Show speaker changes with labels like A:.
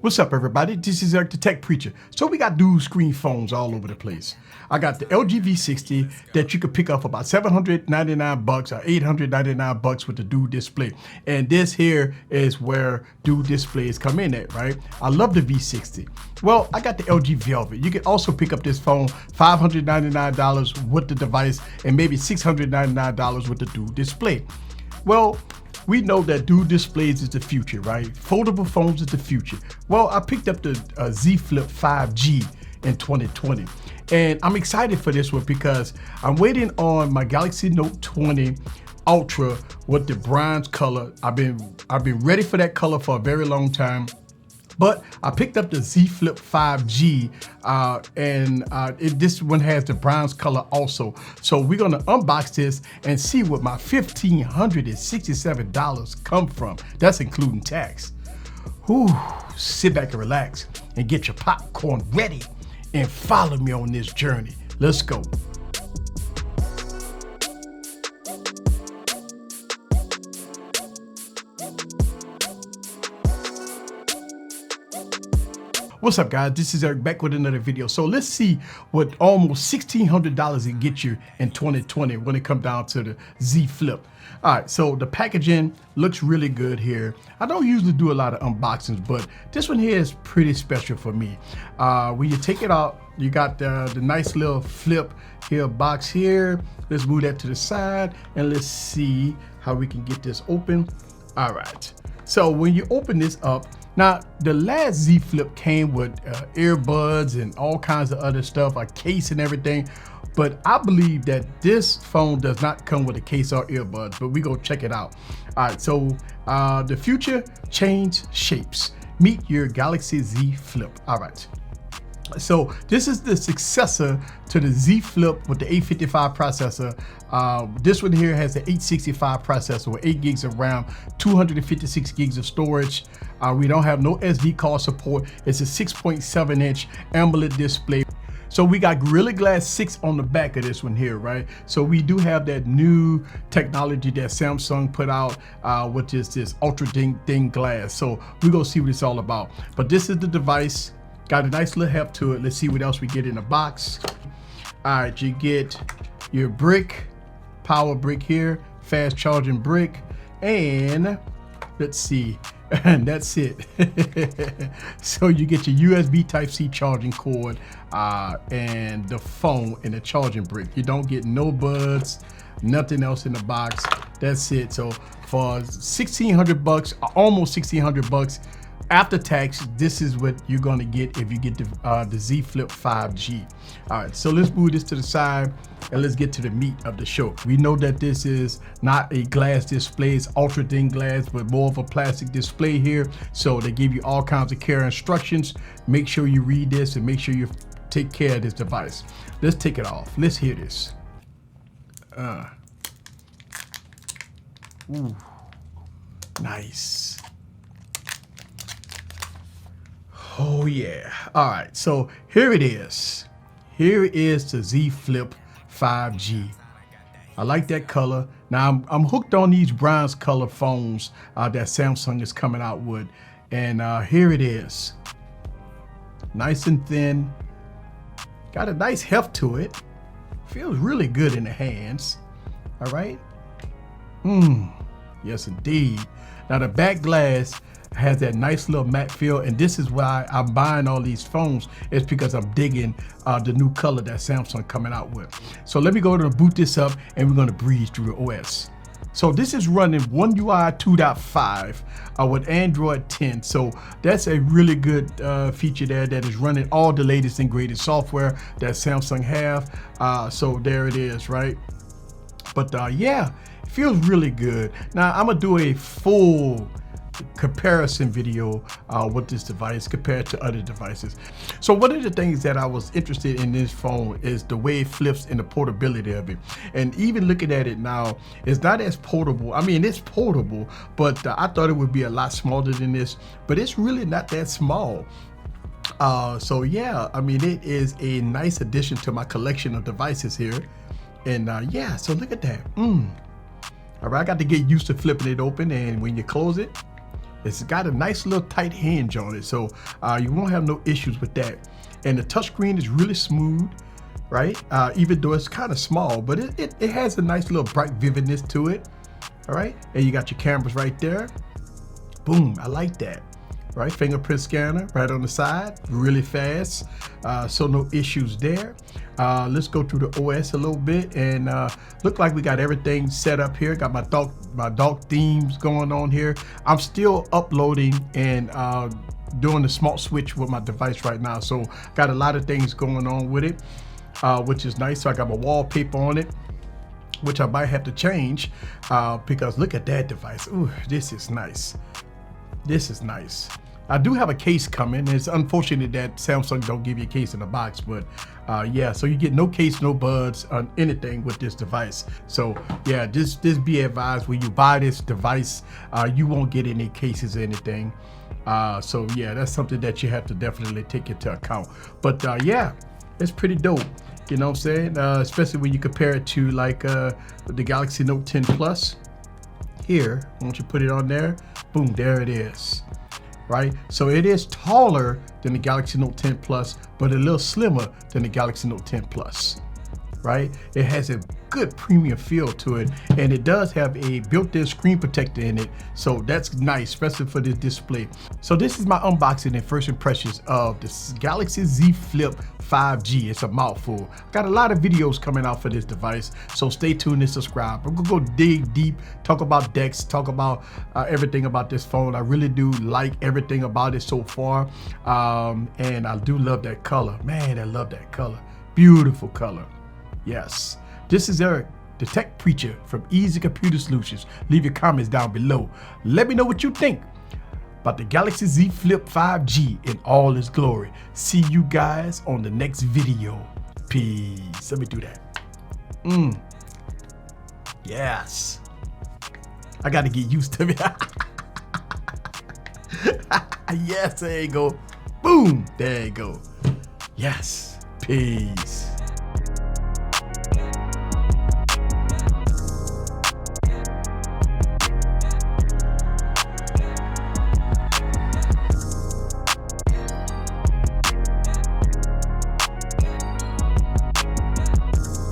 A: What's up, everybody? This is Eric the Tech Preacher. So we got dual screen phones all over the place. I got the LG V60 that you could pick up for about $799 or $899 with the dual display. And this here is where dual displays come in at, right? I love the V60. Well, I got the LG Velvet. You can also pick up this phone $599 with the device and maybe $699 with the dual display. Well, we know that dual displays is the future, right? Foldable phones is the future. Well, I picked up the Z Flip 5G in 2020. And I'm excited for this one because I'm waiting on my Galaxy Note 20 Ultra with the bronze color. I've been ready for that color for a very long time. But I picked up the Z Flip 5G this one has the bronze color also. So we're gonna unbox this and see what my $1,567 come from. That's including tax. Whew, sit back and relax and get your popcorn ready and follow me on this journey. Let's go. What's up, guys? This is Eric back with another video. So let's see what almost $1,600 it gets you in 2020 when it comes down to the Z Flip. All right, so the packaging looks really good here. I don't usually do a lot of unboxings, but this one here is pretty special for me. When you take it out, you got the nice little flip here box here. Let's move that to the side and let's see how we can get this open. All right, so when you open this up, now, the last Z Flip came with earbuds and all kinds of other stuff, a case and everything. But I believe that this phone does not come with a case or earbuds, but we go check it out. All right, so the future change shapes. Meet your Galaxy Z Flip. All right. So this is the successor to the Z Flip with the 855 processor. This one here has the 865 processor with 8 gigs of RAM, 256 gigs of storage. We don't have no SD card support. It's a 6.7 inch AMOLED display. So we got Gorilla Glass 6 on the back of this one here, right? So we do have that new technology that Samsung put out, which is this ultra thin glass. So we're gonna see what it's all about. But this is the device. Got a nice little heft to it. Let's see what else we get in the box. All right, you get your brick, power brick here, fast charging brick, and let's see, and that's it. So you get your USB Type-C charging cord and the phone and the charging brick. You don't get no buds, nothing else in the box. That's it. So for $1,600, almost $1,600, after tax, this is what you're gonna get if you get the Z Flip 5G. All right, so let's move this to the side and let's get to the meat of the show. We know that this is not a glass display, it's ultra thin glass, but more of a plastic display here. So they give you all kinds of care instructions. Make sure you read this and make sure you take care of this device. Let's take it off. Let's hear this. Ooh, nice. Oh yeah. All right, so here it is. Here is the Z Flip 5G. I like that color. Now I'm hooked on these bronze color phones that Samsung is coming out with. And here it is. Nice and thin. Got a nice heft to it. Feels really good in the hands. All right. Yes, indeed. Now the back glass has that nice little matte feel, and this is why I'm buying all these phones. It's because I'm digging the new color that Samsung coming out with. So let me go to boot this up and we're going to breeze through the OS. So this is running One UI 2.5 with Android 10. So that's a really good feature there that is running all the latest and greatest software that Samsung have. So there it is, right? But yeah, it feels really good. Now I'm gonna do a full comparison video with this device compared to other devices. So one of the things that I was interested in this phone is the way it flips and the portability of it. And even looking at it now, it's not as portable. I mean, it's portable, but I thought it would be a lot smaller than this, but it's really not that small. So yeah, I mean, it is a nice addition to my collection of devices here. And yeah, so look at that. All right, I got to get used to flipping it open, and when you close it, It's got a nice little tight hinge on it, so you won't have no issues with that. And the touchscreen is really smooth, right? Even though it's kind of small, but it has a nice little bright vividness to it. All right, and you got your cameras right there. Boom, I like that. Right, fingerprint scanner right on the side, really fast, so no issues there. Let's go through the OS a little bit, and look like we got everything set up here. Got my dog themes going on here. I'm still uploading and doing the smart switch with my device right now, so got a lot of things going on with it, which is nice. So I got my wallpaper on it, which I might have to change because look at that device. Ooh, this is nice. This is nice. I do have a case coming. It's unfortunate that Samsung don't give you a case in a box, but yeah, so you get no case, no buds, on anything with this device. So yeah, just be advised when you buy this device, you won't get any cases or anything. So yeah, that's something that you have to definitely take into account. But yeah, it's pretty dope. You know what I'm saying? Especially when you compare it to like the Galaxy Note 10 Plus. Here, once you put it on there, boom, there it is. Right? So it is taller than the Galaxy Note 10 Plus, but a little slimmer than the Galaxy Note 10 Plus. Right? It has a good premium feel to it, and it does have a built-in screen protector in it, so that's nice, especially for this display. So this is my unboxing and first impressions of this Galaxy Z Flip 5G. It's a mouthful. Got a lot of videos coming out for this device, so stay tuned and subscribe. I'm gonna go dig deep, talk about DeX, talk about everything about this phone. I really do like everything about it so far, and I do love that color. Man, I love that color. Beautiful color. Yes. This is Eric, the tech preacher from Easy Computer Solutions. Leave your comments down below. Let me know what you think about the Galaxy Z Flip 5G in all its glory. See you guys on the next video. Peace. Let me do that. Yes. I got to get used to it. Yes, there you go. Boom. There you go. Yes. Peace.